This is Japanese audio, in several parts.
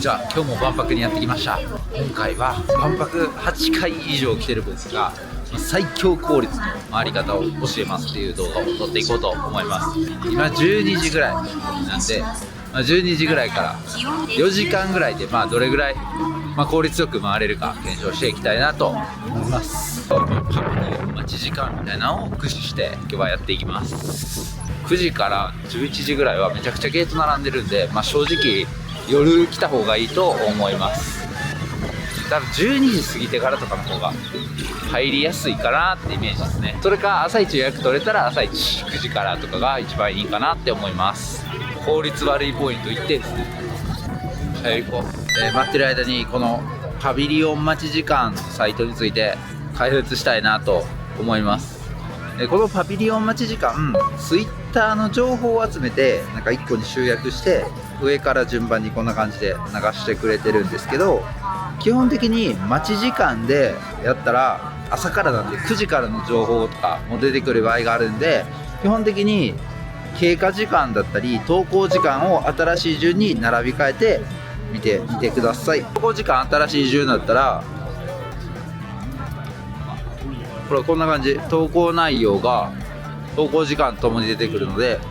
じゃあ今日も万博にやってきました。今回は万博8回以上来てる僕が最強効率の回り方を教えますっていう動画を撮っていこうと思います。今12時ぐらいなんで、12時ぐらいから4時間ぐらいでどれぐらい効率よく回れるか検証していきたいなと思います。パブの待ち時間みたいなのを駆使して今日はやっていきます。9時から11時ぐらいはめちゃくちゃゲート並んでるんで、正直夜来た方がいいと思います。多分12時過ぎてからとかの方が入りやすいかなってイメージですね。それか朝一予約取れたら朝一9時からとかが一番いいかなって思います。効率悪いポイント1点ですね。はい、行こう。待ってる間にこのパビリオン待ち時間サイトについて開発したいなと思います。このパビリオン待ち時間、Twitter の情報を集めて1個に集約して上から順番にこんな感じで流してくれてるんですけど、基本的に待ち時間でやったら朝からなんで9時からの情報とかも出てくる場合があるんで、基本的に経過時間だったり投稿時間を新しい順に並び替えて見てみてください。投稿時間新しい順だったらこれこんな感じ、投稿内容が投稿時間ともに出てくるので、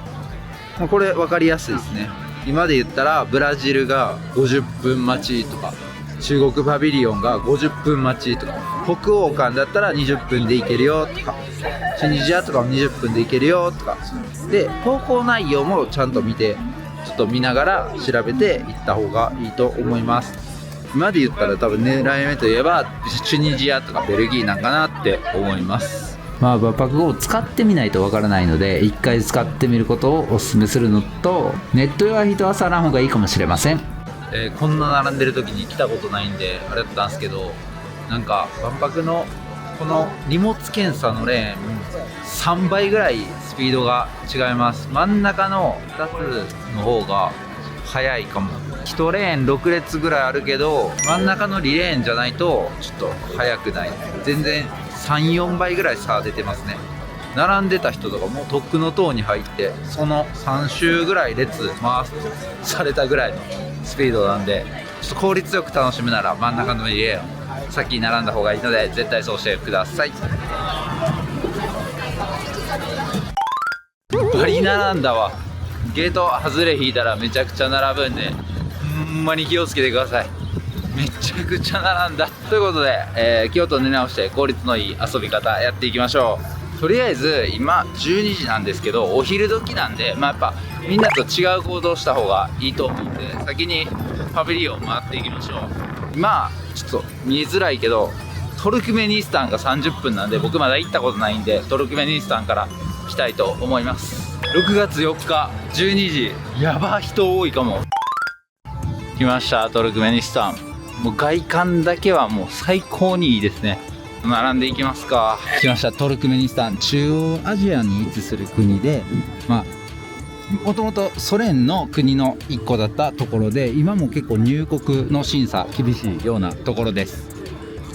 これ分かりやすいですね。今で言ったらブラジルが50分待ちとか、中国パビリオンが50分待ちとか、北欧館だったら20分で行けるよとか、チュニジアとかも20分で行けるよとかで、投稿内容もちゃんと見てちょっと見ながら調べていった方がいいと思います。今で言ったら多分狙い目といえばチュニジアとかベルギーなんかなって思います。万博を使ってみないとわからないので、一回使ってみることをお勧めするのと、ネットは人は触らん方がいいかもしれません。こんな並んでる時に来たことないんであれだったんですけど、万博のこの荷物検査のレーン3倍ぐらいスピードが違います。真ん中の2つの方が速いかも。1レーン6列ぐらいあるけど、真ん中の2レーンじゃないとちょっと速くない。全然 3,4 倍ぐらい差出てますね。並んでた人とかもとっくの塔に入ってその3周ぐらい列回されたぐらいのスピードなんで、ちょっと効率よく楽しむなら真ん中の2レーン先に並んだ方がいいので絶対そうしてください。バリ並んだわ。ゲート外れ引いたらめちゃくちゃ並ぶんでほんまに気をつけてください。めちゃくちゃ並んだということで、気を取り直して効率のいい遊び方やっていきましょう。とりあえず今12時なんですけど、お昼時なんで、やっぱみんなと違う行動した方がいいと思うんで、先にパビリオン回っていきましょう。今ちょっと見えづらいけどトルクメニスタンが30分なんで、僕まだ行ったことないんでトルクメニスタンから来たいと思います。6月4日12時、やば人多いかも。来ましたトルクメニスタン。もう外観だけはもう最高にいいですね。並んでいきますか。来ましたトルクメニスタン。中央アジアに位置する国で、もともとソ連の国の一個だったところで、今も結構入国の審査厳しいようなところです。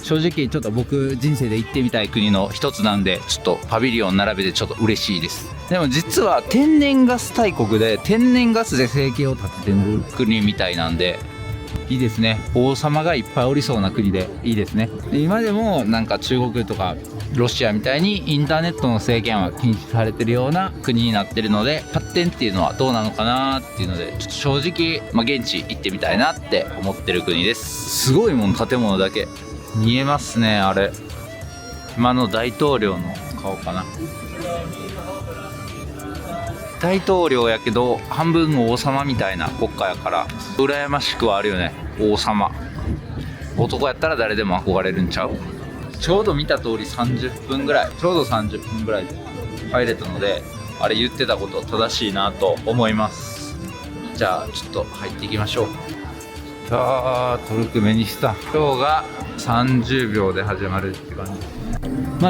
正直ちょっと僕人生で行ってみたい国の一つなんで、ちょっとパビリオン並べてちょっと嬉しいです。でも実は天然ガス大国で天然ガスで生計を立ててる国みたいなんでいいですね。王様がいっぱいおりそうな国でいいですね。で今でも中国とかロシアみたいにインターネットの制限は禁止されてるような国になってるので、発展っていうのはどうなのかなっていうので、ちょっと正直、現地行ってみたいなって思ってる国です。すごいもん、建物だけ見えますね。あれ今の大統領の顔かな。大統領やけど半分王様みたいな国家やから羨ましくはあるよね。王様男やったら誰でも憧れるんちゃう。ちょうど見た通り30分ぐらいちょうど30分ぐらいで入れたので、あれ言ってたこと正しいなと思います。じゃあちょっと入っていきましょう。トルクメニスタン、今日が30秒で始まるって感じ。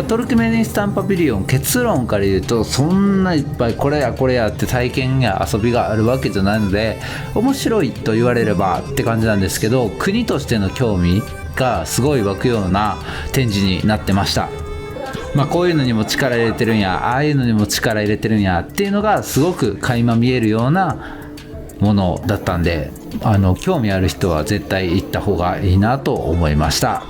トルクメニスタンパビリオン、結論から言うとそんないっぱいこれやこれやって体験や遊びがあるわけじゃないので、面白いと言われればって感じなんですけど、国としての興味がすごい湧くような展示になってました。こういうのにも力入れてるんや、ああいうのにも力入れてるんやっていうのがすごく垣間見えるようなものだったんで、興味ある人は絶対行った方がいいなと思いました。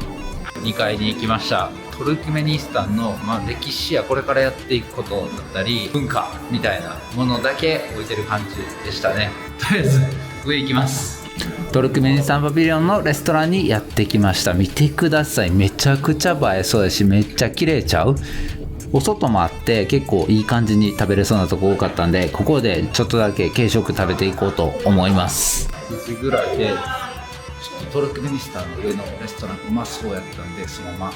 2階に行きました。トルクメニスタンの、歴史やこれからやっていくことだったり文化みたいなものだけ置いてる感じでしたね。とりあえず上行きます。トルクメニスタンパビリオンのレストランにやってきました。見てください、めちゃくちゃ映えそうだし、めっちゃ綺麗ちゃう。お外もあって結構いい感じに食べれそうなとこ多かったんで、ここでちょっとだけ軽食食べていこうと思います。9時ぐらいでちょっとトルクメニスタンの上のレストランうまそうやったんで、そのまま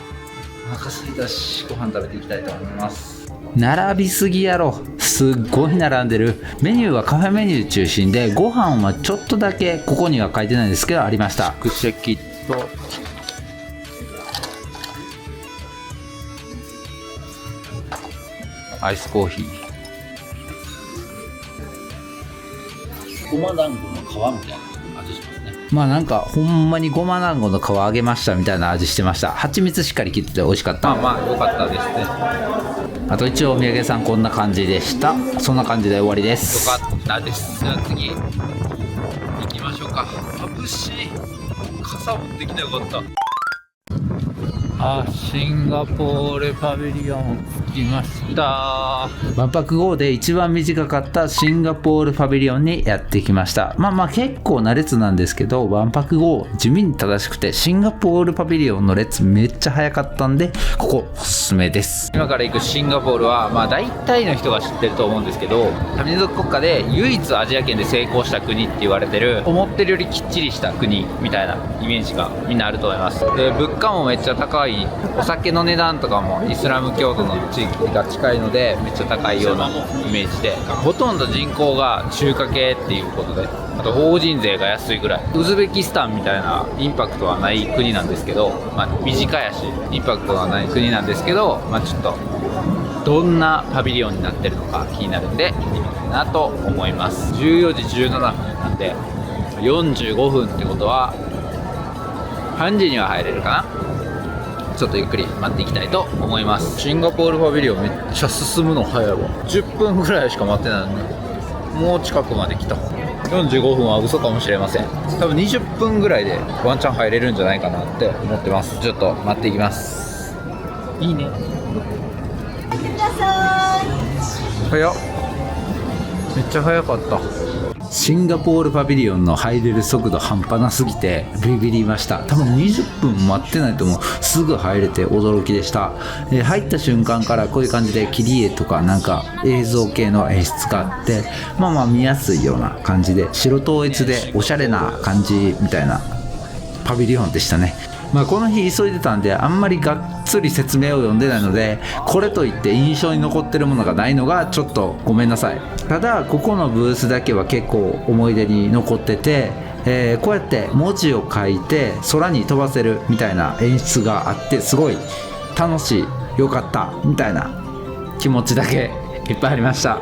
お腹空いたしご飯食べていきたいと思います。並びすぎやろ、すっごい並んでる。メニューはカフェメニュー中心で、ご飯はちょっとだけここには書いてないんですけどありました。クチェキとアイスコーヒー、ごま団子の皮みたいな味しますね。なんかほんまにごま団子の皮揚げましたみたいな味してました。蜂蜜しっかり切ってて美味しかった。良かったですね。あと一応お土産屋さんこんな感じでした。そんな感じで終わりです。よかったです。じゃあ次行きましょうか。眩しい。傘持ってきてよかった。シンガポールパビリオン着きました。万博号で一番短かったシンガポールパビリオンにやってきました。結構な列なんですけど、万博号地味に正しくて、シンガポールパビリオンの列めっちゃ早かったんで、ここおすすめです。今から行くシンガポールは大体の人が知ってると思うんですけど、多民族国家で唯一アジア圏で成功した国って言われてる、思ってるよりきっちりした国みたいなイメージがみんなあると思います。で、物価もめっちゃ高い。お酒の値段とかもイスラム教徒の地域が近いのでめっちゃ高いようなイメージで、ほとんど人口が中華系っていうことで、あと法人税が安いぐらい。ウズベキスタンみたいなインパクトはない国なんですけど、短いしインパクトはない国なんですけど、ちょっとどんなパビリオンになってるのか気になるんで見てみたいなと思います。14時17分なんで45分ってことは3時には入れるかな。ちょっとゆっくり待っていきたいと思います。シンガポールパビリオンめっちゃ進むの早いわ。10分ぐらいしか待ってないのにもう近くまで来た。45分は嘘かもしれません。多分20分ぐらいでワンチャン入れるんじゃないかなって思ってます。ちょっと待っていきます。いいね。早っ、めっちゃ早かった。シンガポールパビリオンの入れる速度半端なすぎてビビりました。多分20分待ってないともうすぐ入れて驚きでした。入った瞬間からこういう感じで切り絵とかなんか映像系の演出があって、見やすいような感じで白統一でおしゃれな感じみたいなパビリオンでしたね。この日急いでたんであんまりがっつり説明を読んでないので、これといって印象に残ってるものがないのがちょっとごめんなさい。ただここのブースだけは結構思い出に残ってて、こうやって文字を書いて空に飛ばせるみたいな演出があって、すごい楽しい、よかったみたいな気持ちだけいっぱいありました。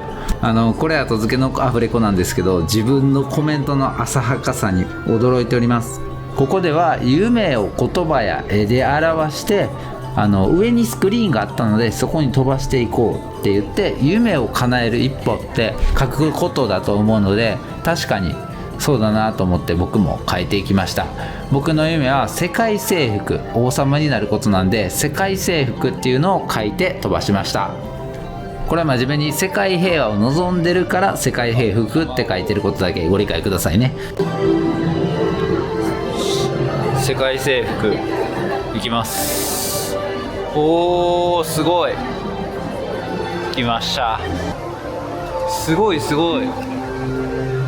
これ後付けのアフレコなんですけど、自分のコメントの浅はかさに驚いております。ここでは夢を言葉や絵で表して、上にスクリーンがあったのでそこに飛ばしていこうって言って、夢を叶える一歩って書くことだと思うので、確かにそうだなと思って僕も書いていきました。僕の夢は世界征服、王様になることなんで、世界征服っていうのを書いて飛ばしました。これは真面目に世界平和を望んでるから世界征服って書いてることだけご理解くださいね。世界征服いきます。おー、すごい、来ました。すごいすごい、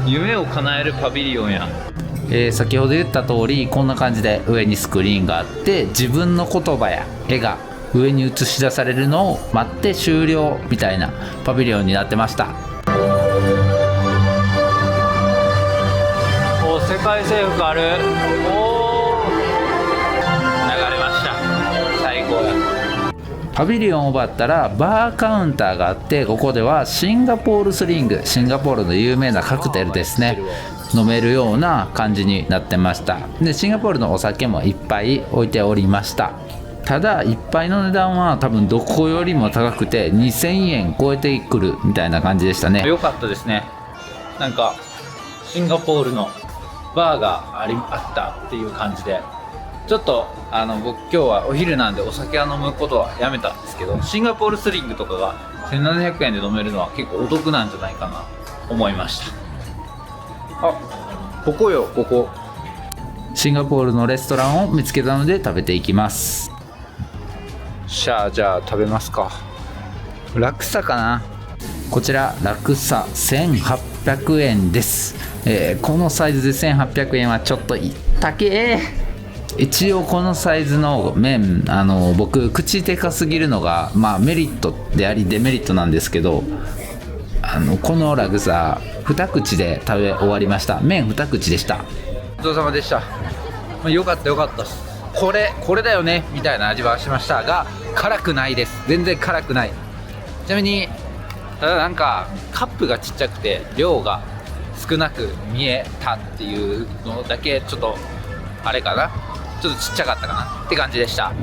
夢を叶えるパビリオンや。先ほど言った通りこんな感じで上にスクリーンがあって、自分の言葉や絵が上に映し出されるのを待って終了みたいなパビリオンになってました。お、世界征服ある。パビリオンを奪ったらバーカウンターがあって、ここではシンガポールスリング、シンガポールの有名なカクテルですね、飲めるような感じになってました。でシンガポールのお酒もいっぱい置いておりました。ただ一杯の値段は多分どこよりも高くて2000円超えてくるみたいな感じでしたね。良かったですね。なんかシンガポールのバーがあったっていう感じで、ちょっと僕今日はお昼なんでお酒は飲むことはやめたんですけど、シンガポールスリングとかが1700円で飲めるのは結構お得なんじゃないかな思いました。あ、ここよ、ここ。シンガポールのレストランを見つけたので食べていきます。じゃあ食べますか。ラクサかな。こちらラクサ1800円です。このサイズで1800円はちょっと高え。一応このサイズの麺、僕口でかすぎるのがメリットでありデメリットなんですけど、このラクサ2口で食べ終わりました。麺2口でした。ごちそうさまでした。よかったっす。これだよねみたいな味はしましたが、辛くないです。全然辛くない。ちなみにただなんかカップがちっちゃくて量が少なく見えたっていうのだけちょっとあれかな、ちょっとちっちゃかったかなって感じでした。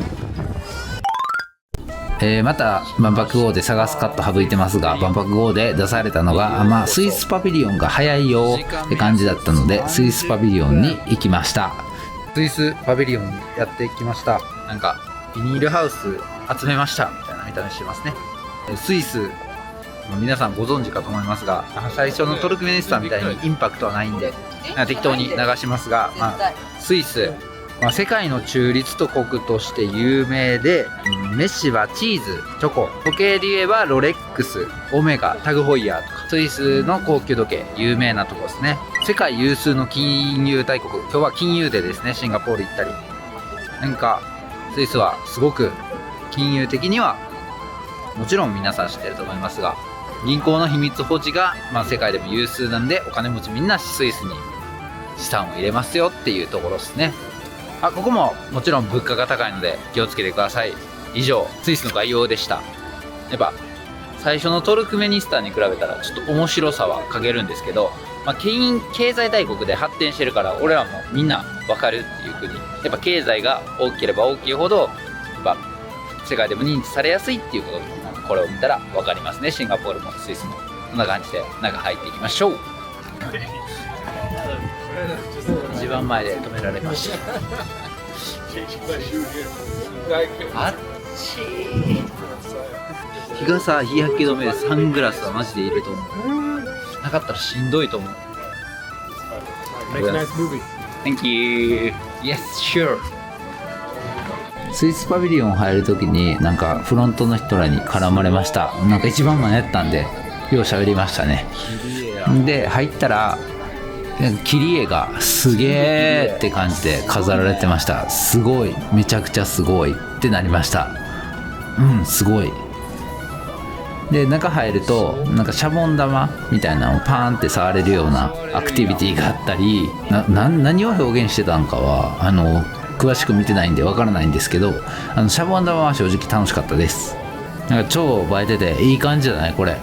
また万博号で探すカット省いてますが、万博号で出されたのが、スイスパビリオンが早いよって感じだったので、スイスパビリオンに行きました。スイスパビリオンにやってきました。なんかビニールハウス集めましたみたいな見た目してますね。スイス皆さんご存知かと思いますが、最初のトルクメニスタンみたいにインパクトはないんで適当に流しますが、スイス、世界の中立都国として有名で、飯はチーズ、チョコ、時計で言えばロレックス、オメガ、タグホイヤーとか、スイスの高級時計有名なとこですね。世界有数の金融大国、今日は金融デーですね。シンガポール行ったり、なんかスイスはすごく金融的にはもちろん皆さん知ってると思いますが、銀行の秘密保持が、世界でも有数なんで、お金持ちみんなスイスに資産を入れますよっていうところですね。ここももちろん物価が高いので気をつけてください。以上、スイスの概要でした。やっぱ最初のトルクメニスタンに比べたらちょっと面白さは欠けるんですけど、経済大国で発展してるから、俺らもみんな分かるっていう国。やっぱ経済が大きければ大きいほど、やっぱ世界でも認知されやすいっていうことで、これを見たら分かりますね。シンガポールもスイスもこんな感じで中入っていきましょう。一番前で止められました。あっちー。日傘、日焼け止めでサングラスはマジでいると思う。なかったらしんどいと思う。Thank you. Yes, sure. スイスパビリオン入るときになんかフロントの人らに絡まれました。なんか一番前やったんでよう喋りましたね。で入ったら切り絵がすげーって感じで飾られてました。すごい、めちゃくちゃすごいってなりました。すごい。で中入るとなんかシャボン玉みたいなのをパーンって触れるようなアクティビティがあったり、何を表現してたのかは詳しく見てないんでわからないんですけど、シャボン玉は正直楽しかったです。なんか超映えてていい感じじゃないこれ。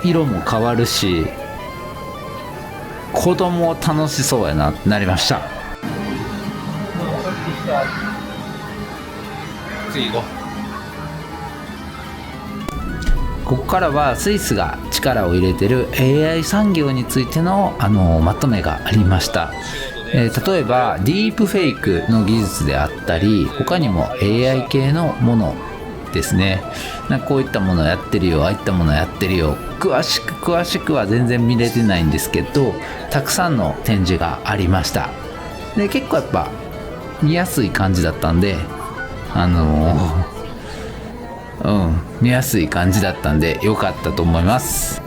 色も変わるし子供楽しそうやなってなりました。次行こう。ここからはスイスが力を入れてる AI 産業についての、まとめがありました。例えばディープフェイクの技術であったり、他にも AI 系のものですね。なんかこういったものやってるよ、ああいったものやってるよ、詳しくは全然見れてないんですけど、たくさんの展示がありました。で結構やっぱ見やすい感じだったんで、見やすい感じだったんで良かったと思います。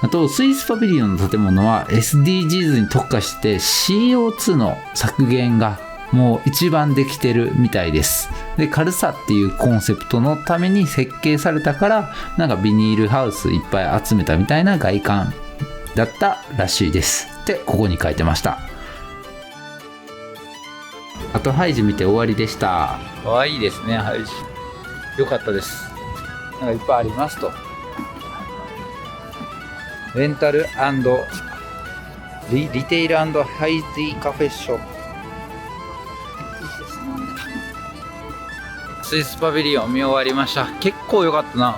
あとスイスパビリオンの建物は SDGs に特化して CO2 の削減がもう一番できてるみたいです。で軽さっていうコンセプトのために設計されたから、なんかビニールハウスいっぱい集めたみたいな外観だったらしいですってここに書いてました。あとハイジ見て終わりでした。可愛いですねハイジ。良かったです。なんかいっぱいありますと。レンタル&リテイル&ハイジカフェショップ。スイスパビリオン見終わりました。結構良かったな。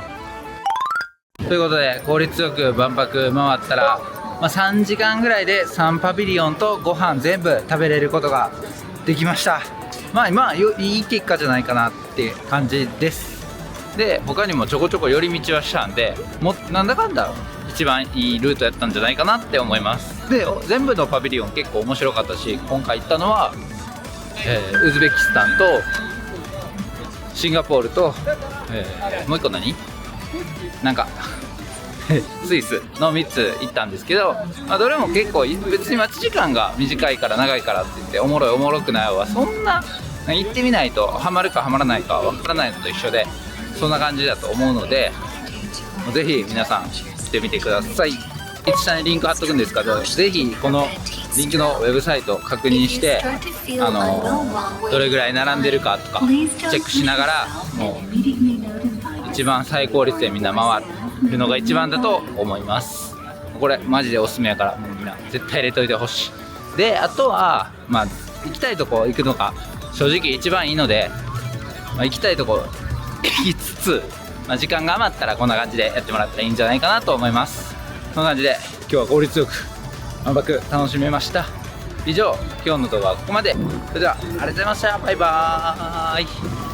ということで効率よく万博回ったら、3時間ぐらいで3パビリオンとご飯全部食べれることができました。いい結果じゃないかなって感じです。で他にもちょこちょこ寄り道はしたんで、なんだかんだ一番いいルートやったんじゃないかなって思います。で全部のパビリオン結構面白かったし、今回行ったのは、ウズベキスタンとシンガポールと、もう一個なんかスイスの3つ行ったんですけど、どれも結構別に待ち時間が短いから長いからって言っておもろいおもろくないはそんな行ってみないとハマるかハマらないかわからないのと一緒で、そんな感じだと思うので、ぜひ皆さん来てみてください。下にリンク貼っとくんですけど、ぜひこのリンクのウェブサイトを確認して、どれぐらい並んでるかとかチェックしながら、もう一番最効率でみんな回るのが一番だと思います。これマジでおすすめやから、もうみんな絶対入れといてほしい。であとは行きたいとこ行くのが正直一番いいので、行きたいとこ行きつつ、時間が余ったらこんな感じでやってもらったらいいんじゃないかなと思います。そんな感じで今日は効率よく万博楽しめました。以上今日の動画はここまで。それではありがとうございました。バイバーイ。